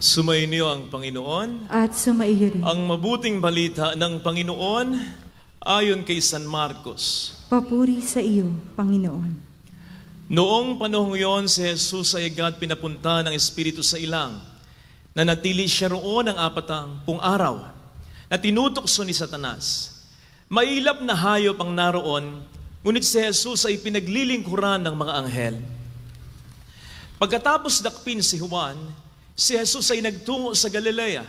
Sumainyo ang Panginoon. At sumaiyo rin. Ang mabuting balita ng Panginoon ayon kay San Marcos. Papuri sa iyo, Panginoon. Noong panahong yon, si Jesus ay agad pinapunta ng Espiritu sa ilang. Nanatili siya roon ng 40 araw na tinutokso ni Satanas. Mailap na hayop ang naroon, ngunit si Jesus ay pinaglilingkuran ng mga anghel. Pagkatapos dakpin si Juan, si Jesus ay nagtungo sa Galilea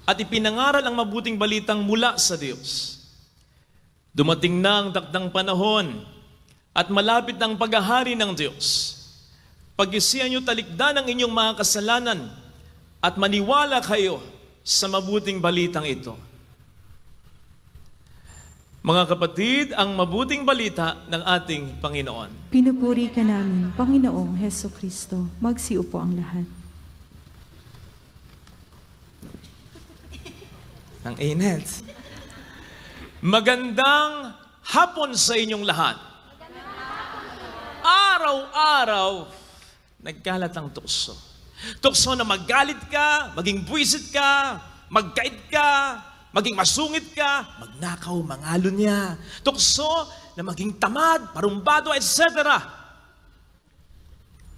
at ipinangaral ang mabuting balitang mula sa Diyos. Dumating na ang takdang panahon at malapit ang paghahari ng Diyos. Pag-isihan niyo talikdan ang inyong mga kasalanan at maniwala kayo sa mabuting balitang ito. Mga kapatid, ang mabuting balita ng ating Panginoon. Pinupuri ka namin, Panginoong Heso Kristo. Magsiupo ang lahat. Ang init. Magandang hapon sa inyong lahat. Araw-araw, nagkalat ang tukso. Tukso na magalit ka, maging buwisit ka, magkait ka, maging masungit ka, magnakaw, mangalo niya. Tukso na maging tamad, parumbado, etc.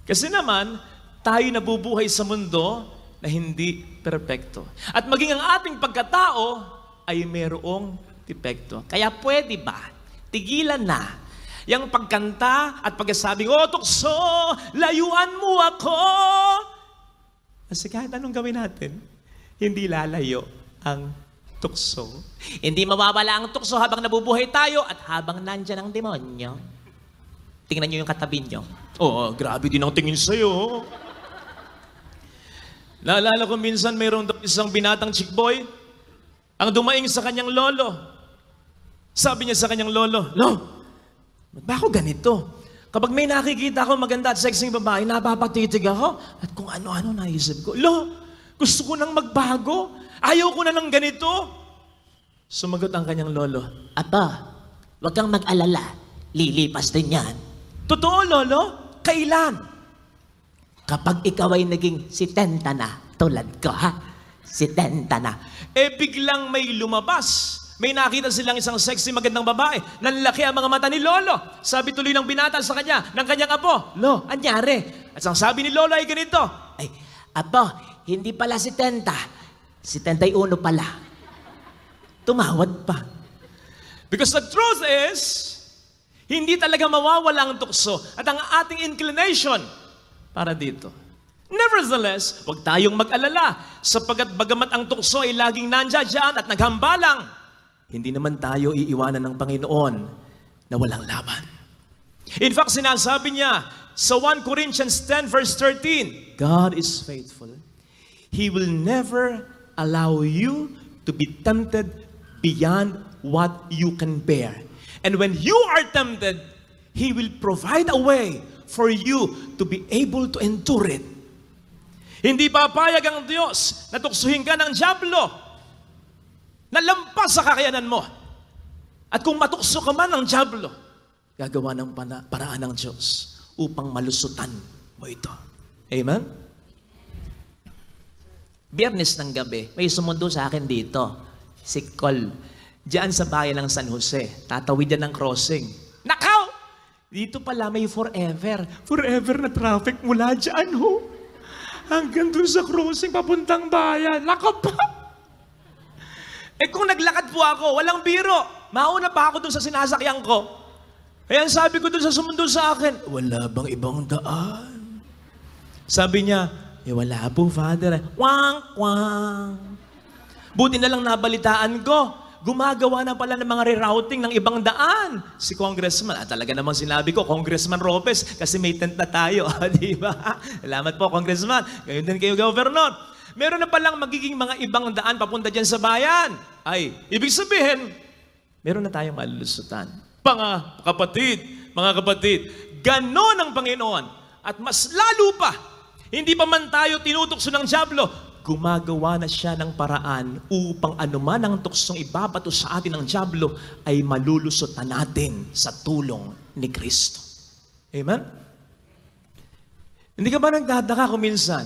Kasi naman, tayo nabubuhay sa mundo na hindi perpekto. At maging ang ating pagkatao ay mayroong depekto. Kaya pwede ba? Tigilan na. Yang pagkanta at pagkasabing, "Oh, tukso, layuan mo ako." Kasi kahit anong gawin natin, hindi lalayo ang tukso. Hindi mawawala ang tukso habang nabubuhay tayo at habang nandyan ang demonyo. Tingnan nyo yung katabi nyo. Oo, grabe din ang tingin sa'yo. Naalala ko minsan mayroong isang binatang chick boy ang dumaing sa kanyang lolo. Sabi niya sa kanyang lolo, "Lo, ba't ba ako ganito? Kapag may nakikita ko maganda at sexy babae, napapatitig ako. At kung ano-ano naisip ko, lo, gusto ko nang magbago. Ayaw ko na ng ganito." Sumagot ang kanyang lolo, "Apa, wag kang mag-alala. Lilipas din yan." "Totoo, lolo? Kailan?" "Kapag ikaw ay naging 70 na, tulad ko ha, 70 na." Biglang may lumabas. May nakita silang isang sexy magandang babae. Nanlaki ang mga mata ni lolo. Sabi tuloy ng binata sa kanya, ng kanyang apo, "Lo, anyari?" At ang sabi ni lolo ay ganito, "Ay, apo, hindi pala 70. 71 pala." Tumawad pa. Because the truth is, hindi talaga mawawala ang tukso at ang ating inclination para dito. Nevertheless, huwag tayong mag-alala sapagkat bagamat ang tukso ay laging nandiyan at naghambalang, hindi naman tayo iiwanan ng Panginoon na walang laban. In fact, sinasabi niya sa 1 Corinthians 10 verse 13, God is faithful. He will never allow you to be tempted beyond what you can bear. And when you are tempted, He will provide a way for you to be able to endure it. Hindi papayag ang Diyos na tuksuhin ka ng dyablo na lampas sa kakayanan mo. At kung matukso ka man ng dyablo, gagawa ng paraan ng Diyos upang malusutan mo ito. Amen? Biyernes ng gabi, may sumundo sa akin dito, si Col, diyan sa bayan ng San Jose, tatawid yan ng crossing. Nakaw! Dito pala may forever. Forever na traffic mula dyan, ho. Hanggang dun sa crossing, papuntang bayan. Nakaw pa! Kung naglakad po ako, walang biro. Mauna pa ako dun sa sinasakyan ko. Kaya sabi ko dun sa sumundo sa akin, "Wala bang ibang daan?" Sabi niya, "Wala po, Father." Wang, wang. Buti na lang nabalitaan ko. Gumagawa na pala ng mga rerouting ng ibang daan. Si Congressman, talaga namang sinabi ko, Congressman Ropez, kasi may tent na tayo. Di ba? Salamat po, Congressman. Gayon din kayo, Governor. Meron na palang magiging mga ibang daan papunta dyan sa bayan. Ay, ibig sabihin, meron na tayong malulusutan. Mga kapatid, ganon ang Panginoon. At mas lalo pa, hindi pa man tayo tinutukso ng dyablo, gumagawa na siya ng paraan upang anuman ang tuksong ibabato sa atin ng dyablo ay malulusutan natin sa tulong ni Kristo. Amen? Hindi ka ba nagdadaka kung minsan?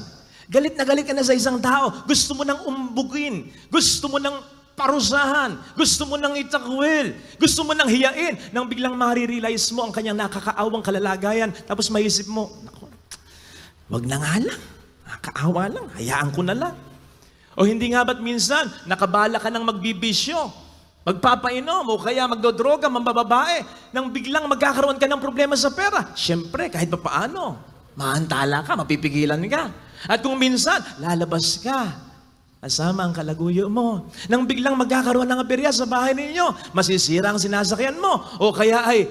Galit na galit ka na sa isang tao. Gusto mo nang umbugin. Gusto mo nang parusahan. Gusto mo nang itakwil. Gusto mo nang hiyain. Nang biglang marirealize mo ang kanyang nakakaawang kalalagayan. Tapos maisip mo, naku, wag na nga lang. Nakakaawa lang. Hayaan ko na lang. O hindi nga ba't minsan, nakabala ka ng magbibisyo, magpapainom, o kaya magdodroga, mambababae, nang biglang magkakaroon ka ng problema sa pera. Siyempre, kahit pa paano, maantala ka, mapipigilan ka. At kung minsan, lalabas ka, kasama ang kalaguyo mo. Nang biglang magkakaroon ng aberya sa bahay ninyo, masisira ang sinasakyan mo. O kaya ay,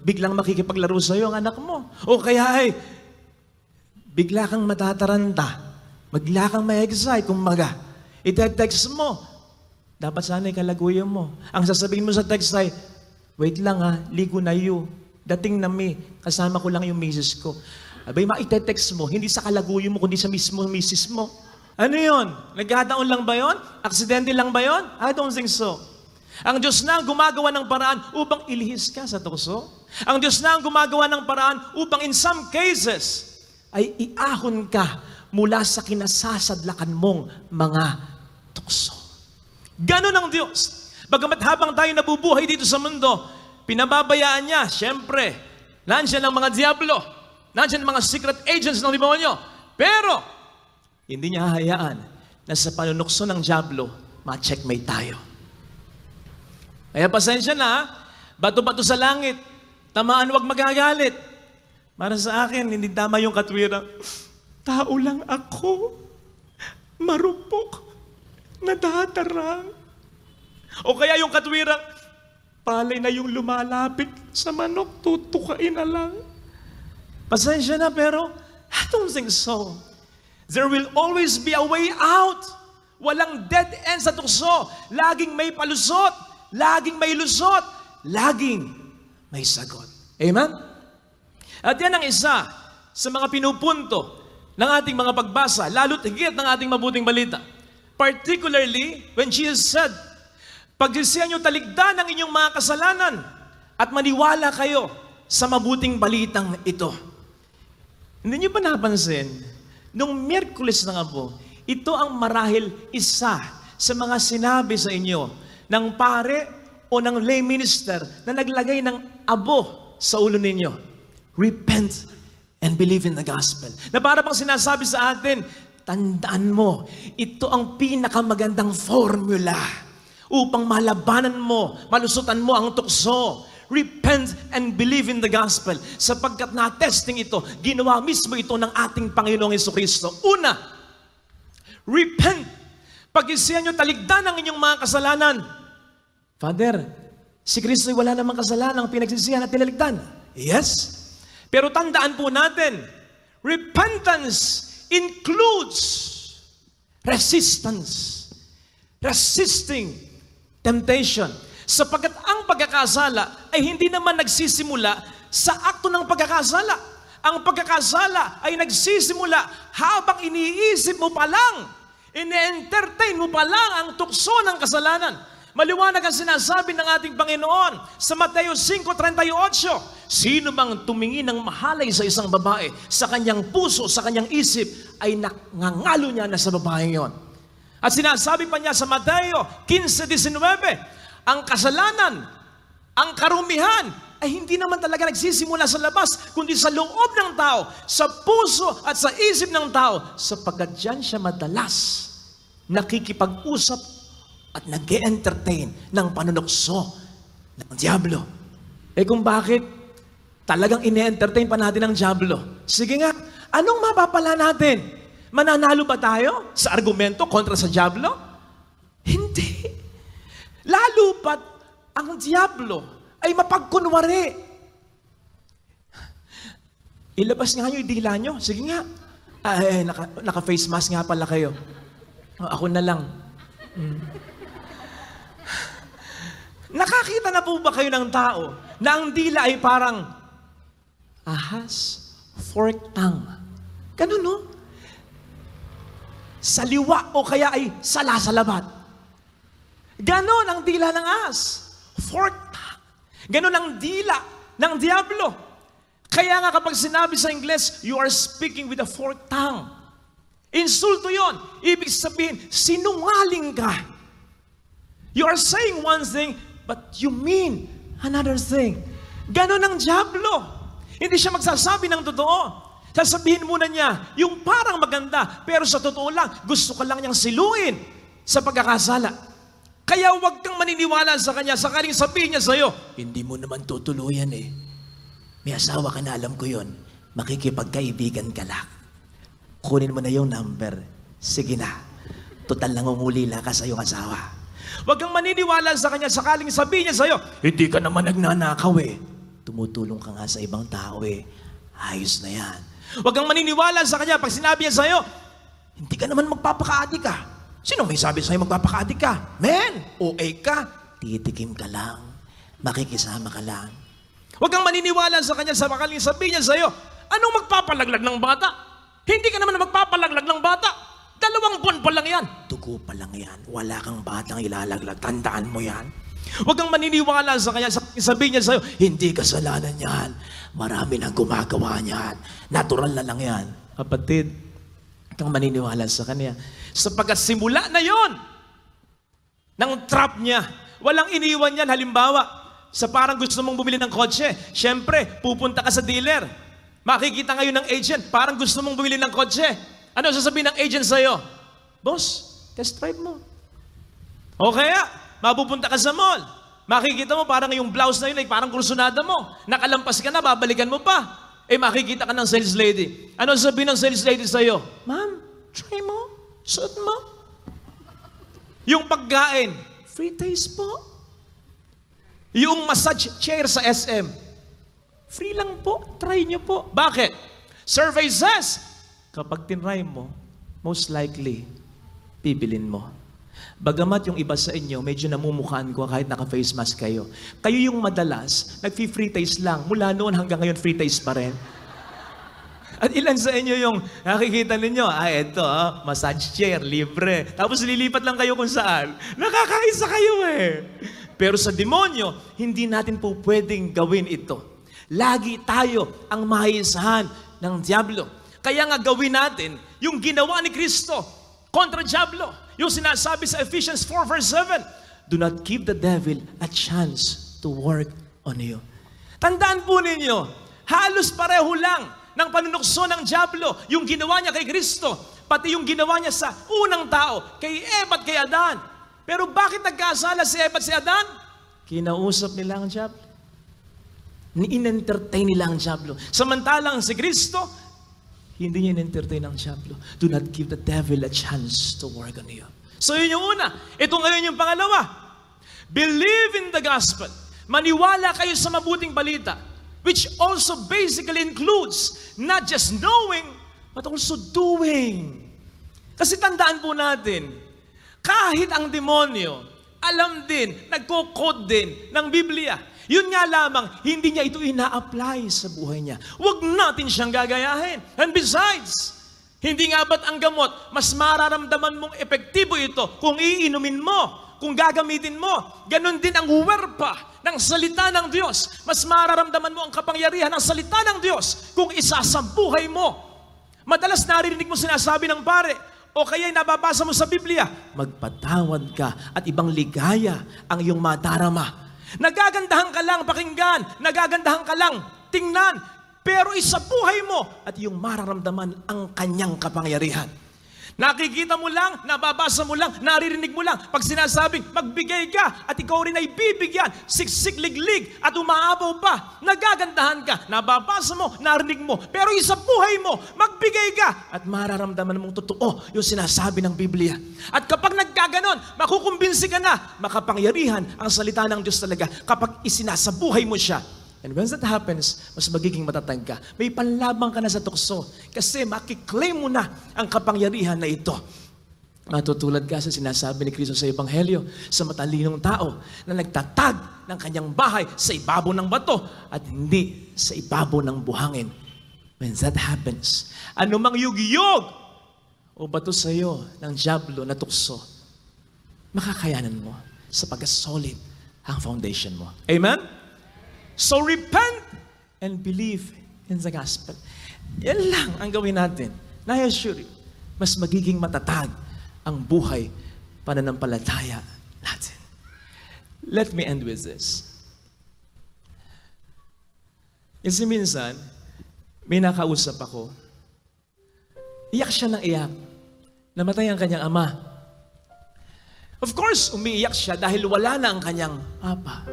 biglang makikipaglaro sa iyo ang anak mo. O kaya ay, bigla kang matataranta. Bigla kang ma-excite, kumaga. Ite-text mo. Dapat sana kalaguyo mo. Ang sasabihin mo sa text ay, wait lang ha, ligo na you. Dating na me, kasama ko lang yung misis ko. Abay, maite-text mo, hindi sa kalaguyo mo, kundi sa mismo misis mo. Ano yun? Nagkataon lang ba yun? Aksidente lang ba yun? I don't think so. Ang Diyos na ang gumagawa ng paraan upang ilihis ka sa tukso. Ang Diyos na ang gumagawa ng paraan upang in some cases ay iahon ka mula sa kinasasadlakan mong mga tukso. Ganon ang Diyos. Bagamat habang tayo nabubuhay dito sa mundo, pinababayaan niya, siyempre, nandiyan ang mga diablo, nandiyan ang mga secret agents ng demonyo. Pero, hindi niya hahayaan na sa panunukso ng diablo, ma-checkmate tayo. Kaya pasensya na, bato-bato sa langit, tamaan wag magagalit. Para sa akin, hindi tama yung katwiran. Tao lang ako, marupok, nadadarang. O kaya yung katwirang, palay na yung lumalapit sa manok, tutukain na lang. Pasensya na, pero I don't think so. There will always be a way out. Walang dead end sa tukso. Laging may palusot, laging may lusot, laging may sagot. Amen? At yan ang isa sa mga pinupunto ng ating mga pagbasa, lalo't higit ng ating mabuting balita. Particularly, when Jesus said, pagsisihan niyo taligdan ang inyong mga kasalanan at maniwala kayo sa mabuting balitang ito. Hindi niyo ba napansin, nung Miyerkules na nga po, ito ang marahil isa sa mga sinabi sa inyo ng pare o ng lay minister na naglagay ng abo sa ulo ninyo. Repent and believe in the gospel. Na para bang sinasabi sa atin, tandaan mo, ito ang pinakamagandang formula upang malabanan mo, malusutan mo ang tukso. Repent and believe in the gospel. Sapagkat na-testing ito, ginawa mismo ito ng ating Panginoong Jesucristo. Una, repent. Pag-isihan nyo, taligdan ang inyong mga kasalanan. Father, si Kristo ay wala namang kasalanan, pinagsisihan at tinaligdan. Yes. Pero tandaan po natin, repentance includes resistance. Resisting temptation. Sapagkat ang pagkakasala ay hindi naman nagsisimula sa akto ng pagkakasala. Ang pagkakasala ay nagsisimula habang iniisip mo pa lang, ine-entertain mo pa lang ang tukso ng kasalanan. Maliwanag ang sinasabi ng ating Panginoon sa Mateo 5:38. Sino mang tumingin ng mahalay sa isang babae, sa kanyang puso, sa kanyang isip, ay nangangalo niya na sa babae yon. At sinasabi pa niya sa Mateo 15:19, ang kasalanan, ang karumihan, ay hindi naman talaga nagsisimula sa labas, kundi sa loob ng tao, sa puso at sa isip ng tao, sapagkat diyan siya madalas nakikipag-usap at nag-e-entertain ng panunukso ng diablo. Eh kung bakit talagang ine-entertain pa natin ang diablo? Sige nga, anong mapapala natin? Mananalo ba tayo sa argumento kontra sa diablo? Hindi. Lalo pat ang diablo ay mapagkunwari. Ilabas nga nyo yung dila nyo. Sige nga. Naka-face mask nga pala kayo. Ako na lang. Nakakita na po ba kayo ng tao na ang dila ay parang ahas, fork tongue? Ganun, no? Saliwa o kaya ay salasalabat. Ganon ang dila ng ahas, fork tongue. Ganon ang dila ng diablo. Kaya nga kapag sinabi sa Ingles, you are speaking with a forked tongue. Insulto yon. Ibig sabihin, sinungaling ka. You are saying one thing, but you mean another thing. Ganon ang dyablo. Hindi siya magsasabi ng totoo. Sasabihin muna niya, yung parang maganda, pero sa totoo lang, gusto ka lang niyang siluin sa pagkakasala. Kaya huwag kang maniniwala sa kanya, sakaling sabihin niya sa'yo, hindi mo naman tutuluyan eh. May asawa ka na, alam ko yon. Makikipagkaibigan ka lang. Kunin mo na yung number. Sige na. Total nangungulila ka sa iyong asawa. Huwag kang maniniwala sa kanya, sakaling sabihin niya sa'yo, hindi ka naman nagnanakaw eh. Tumutulong ka nga sa ibang tao eh. Ayos na yan. Huwag kang maniniwala sa kanya pag sinabi niya sa'yo, hindi ka naman magpapaka-adik ka. Sino may sabi sa'yo magpapaka-adik ka? Men, OA ka. Titikim ka lang. Makikisama ka lang. Huwag kang maniniwala sa kanya sa makaling sabihin niya sa'yo, anong magpapalaglag ng bata? Hindi ka naman magpapalaglag ng bata. 2 buwan pa lang yan. Dugo pa lang yan. Wala kang batang ilalaglag. Tandaan mo yan. Huwag kang maniniwala sa kanya. Sabihin niya sa'yo, hindi kasalanan yan. Marami nang gumagawa niyan. Natural na lang yan. Kapatid, huwag kang maniniwala sa kanya. Sapagkat simula na yon ng trap niya. Walang iniwan yan. Halimbawa, sa parang gusto mong bumili ng kotse, syempre, pupunta ka sa dealer. Makikita ngayon ng agent, parang gusto mong bumili ng kotse. Ano sasabihin ng agent sa'yo? Boss, test drive mo. O kaya, mapupunta ka sa mall. Makikita mo parang yung blouse na yun ay parang kursunada mo. Nakalampas ka na, babalikan mo pa. Eh makikita ka ng sales lady. Ano sasabihin ng sales lady sa'yo? Ma'am, try mo. Suot mo. Yung pagkain, free taste po. Yung massage chair sa SM, free lang po. Try nyo po. Bakit? Survey says, kapag tinry mo, most likely, bibilin mo. Bagamat yung iba sa inyo, medyo namumukhaan ko kahit naka-face mask kayo. Kayo yung madalas, nag-free taste lang. Mula noon hanggang ngayon, free taste pa rin. At ilan sa inyo yung nakikita ninyo, eto, massage chair, libre. Tapos lilipat lang kayo kung saan. Nakakaisa kayo eh. Pero sa demonyo, hindi natin po pwedeng gawin ito. Lagi tayo ang mahisahan ng diablo. Kaya nga gawin natin yung ginawa ni Kristo kontra diablo. Yung sinasabi sa Ephesians 4 verse 7, do not give the devil a chance to work on you. Tandaan po ninyo, halos pareho lang ng panunukso ng diablo, yung ginawa niya kay Kristo, pati yung ginawa niya sa unang tao, kay Eva at kay Adan. Pero bakit nagkasala si Eva at si Adan? Kinausap nila ang diablo. In-entertain nila ang diablo. Samantalang si Kristo, hindi niya in-entertain ang diablo. Do not give the devil a chance to work on you. So yun yung una. Ito ngayon yung pangalawa. Believe in the gospel. Maniwala kayo sa mabuting balita, which also basically includes not just knowing, but also doing. Kasi tandaan po natin, kahit ang demonyo, alam din, nagko-code din ng Biblia. Yun nga lamang, hindi niya ito ina-apply sa buhay niya. Huwag natin siyang gagayahin. And besides, hindi nga ba't ang gamot, mas mararamdaman mong epektibo ito kung iinumin mo, kung gagamitin mo. Ganon din ang huwerpa ng salita ng Diyos. Mas mararamdaman mo ang kapangyarihan ng salita ng Diyos kung isasambuhay mo. Madalas naririnig mo sinasabi ng pare, o kaya'y nababasa mo sa Biblia, magpatawad ka at ibang ligaya ang iyong madarama. Nagagandahan ka lang pakinggan, nagagandahan ka lang tingnan, pero isabuhay mo at iyong mararamdaman ang kanyang kapangyarihan. Nakikita mo lang, nababasa mo lang, naririnig mo lang. Pag sinasabing, magbigay ka at ikaw rin ay bibigyan, siksik, liglig at umaabaw pa. Nagagandahan ka, nababasa mo, narinig mo, pero isa buhay mo, magbigay ka at mararamdaman mong totoo yung sinasabi ng Biblia. At kapag nagkaganon, makukumbinsi ka na, makapangyarihan ang salita ng Diyos talaga kapag isinasabuhay mo siya. And when that happens, mas magiging matatag ka. May panlabang ka na sa tukso kasi makiklaim mo na ang kapangyarihan na ito. Matutulad ka sa sinasabi ni Kristo sa Ebanghelyo sa matalinong tao na nagtatag ng kanyang bahay sa ibabaw ng bato at hindi sa ibabaw ng buhangin. When that happens, anumang yugyog o bato sa iyo ng diablo na tukso, makakayanan mo sapagkat solid ang foundation mo. Amen? So repent and believe in the gospel. Yan lang ang gawin natin. I assure you, mas magiging matatag ang buhay pananampalataya natin. Let me end with this. Kasi minsan, may nakausap ako. Iyak siya ng iyak. Namatay ang kanyang ama. Of course, umiiyak siya dahil wala na ang kanyang papa.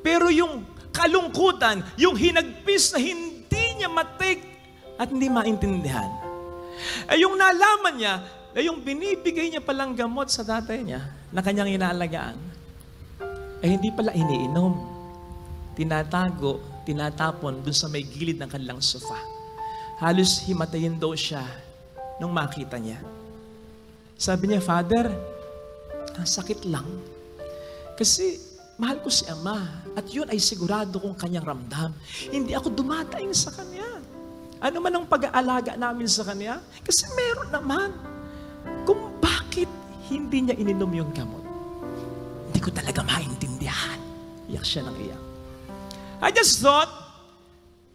Pero yung kalungkutan, yung hinagpis na hindi niya matik at hindi maintindihan, ay yung nalaman niya na yung binibigay niya palang gamot sa tatay niya na kanyang inaalagaan, ay hindi pala iniinom. Tinatago, tinatapon dun sa may gilid ng kanilang sofa. Halos himatayin daw siya nung makita niya. Sabi niya, Father, ang sakit lang. Kasi mahal ko si Ama at yun ay sigurado kong kanyang ramdam. Hindi ako dumataing sa kanya. Ano man ang pag-aalaga namin sa kanya? Kasi meron naman. Kung bakit hindi niya ininom yung gamot, hindi ko talaga maintindihan. Iyak siya ng iyak. I just thought,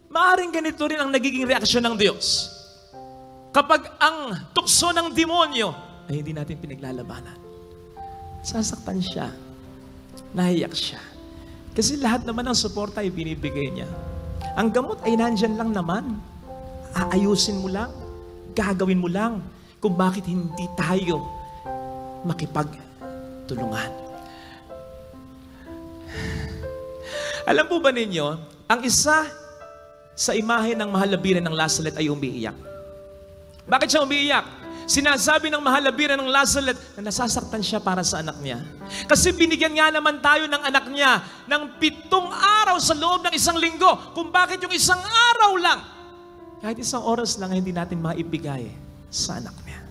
maaaring ganito rin ang nagiging reaksyon ng Diyos. Kapag ang tukso ng demonyo ay hindi natin pinaglalabanan. Sasaktan siya. Nahiyak siya. Kasi lahat naman ng suporta ay binibigay niya. Ang gamot ay nandyan lang naman. Aayusin mo lang. Gagawin mo lang kung bakit hindi tayo makipagtulungan. Alam po ba ninyo, ang isa sa imahe ng mahal na biren ng Lazaret ay umiiyak. Bakit siya umiiyak? Sinasabi ng mahal na biren ng Lazaret na nasasaktan siya para sa anak niya. Kasi binigyan nga naman tayo ng anak niya ng 7 araw sa loob ng 1 linggo. Kung bakit yung 1 araw lang, kahit 1 oras lang hindi natin maibigay sa anak niya.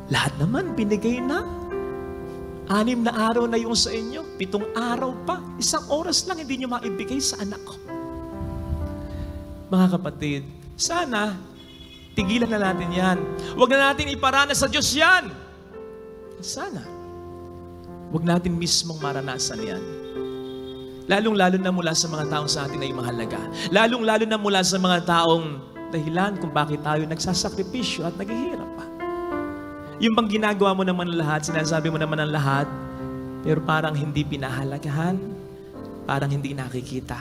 Lahat naman binigay na. 6 na araw na yung sa inyo, 7 araw pa, 1 oras lang hindi nyo maibigay sa anak ko. Mga kapatid, sana tigilan na natin yan. Huwag na natin iparana sa Diyos yan. Sana. Huwag natin mismong maranasan yan. Lalong-lalo na mula sa mga taong sa atin ay mahalaga. Lalong-lalo na mula sa mga taong dahilan kung bakit tayo nagsasakripisyo at naghihirap pa. Yung bang ginagawa mo naman lahat, sinasabi mo naman ang lahat, pero parang hindi pinahalagahan, parang hindi nakikita.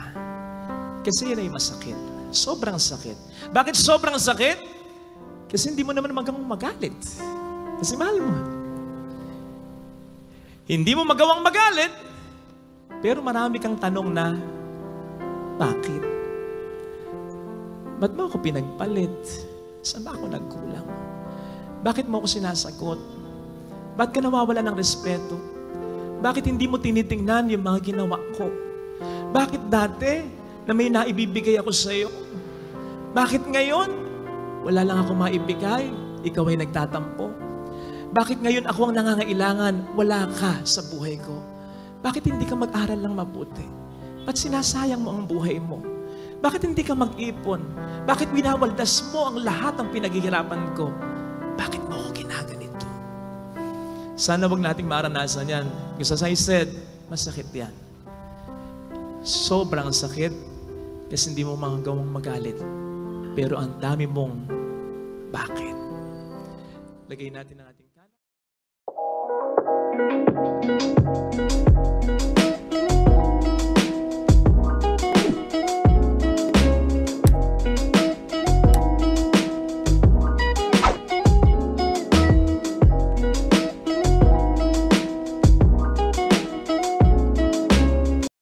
Kasi yan ay masakit. Sobrang sakit. Bakit sobrang sakit? Kasi hindi mo naman magawang magalit. Kasi mahal mo. Hindi mo magawang magalit, pero marami kang tanong na, bakit? Ba't mo ako pinagpalit? Saan ba ako nagkulang? Bakit mo ako sinasagot? Bakit ka nawawala ng respeto? Bakit hindi mo tinitingnan yung mga ginawa ko? Bakit dati na may naibibigay ako sa iyo? Bakit ngayon wala lang ako maibigay? Ikaw ay nagtatampo. Bakit ngayon ako ang nangangailangan? Wala ka sa buhay ko. Bakit hindi ka mag-aral lang mabuti? Ba't sinasayang mo ang buhay mo? Bakit hindi ka mag-ipon? Bakit winawaldas mo ang lahat ng pinaghihirapan ko? Bakit mo ako ginaganito? Sana wag nating maranasan yan. Because as I said, masakit yan. Sobrang sakit kasi hindi mo magawang magalit. Pero ang dami mong bakit. Lagay natin ang ating